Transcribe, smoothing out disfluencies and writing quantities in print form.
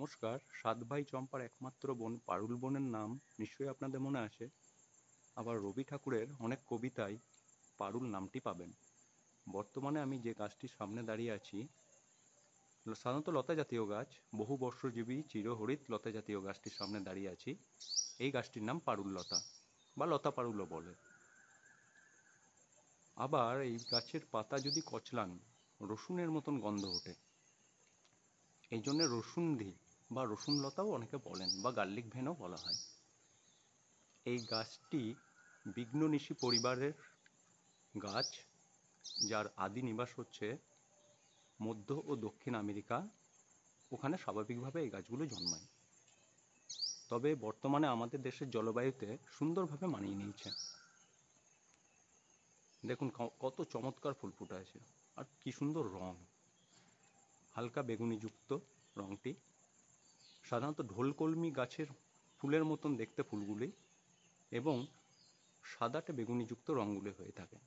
নমস্কার। সাত ভাই চম্পার একমাত্র বোন পারুল বোনের নাম নিশ্চয়ই আপনাদের মনে আছে। আবার রবি ঠাকুরের অনেক কবিতায় পারুল নামটি পাবেন। বর্তমানে আমি যে গাছটির সামনে দাঁড়িয়ে আছি সাধারণত লতা জাতীয় গাছ, বহু বর্ষজীবী চিরহরিৎ লতা জাতীয় গাছটির সামনে দাঁড়িয়ে আছি। এই গাছটির নাম পারুল লতা বা লতা পারুলও বলে। আবার এই গাছের পাতা যদি কচলান রসুনের মতন গন্ধ ওঠে, এই জন্য রসুনধি বা রসুন লতাও অনেকে বলেন বা গার্লিক ভেনও বলা হয়। এই গাছটি বিঘ্ননিশি পরিবারের গাছ, যার আদি নিবাস হচ্ছে মধ্য ও দক্ষিণ আমেরিকা। ওখানে স্বাভাবিকভাবে এই গাছগুলো জন্মায়, তবে বর্তমানে আমাদের দেশের জলবায়ুতে সুন্দরভাবে মানিয়ে নিয়েছে। দেখুন কত চমৎকার ফুল ফুটে আছে, আর কি সুন্দর রং, হালকা বেগুনিযুক্ত রংটি। সাধারণত ঢোলকলমি গাছের ফুলের মতন দেখতে ফুলগুলি, এবং সাদাটে বেগুনিযুক্ত রঙগুলি হয়ে থাকে।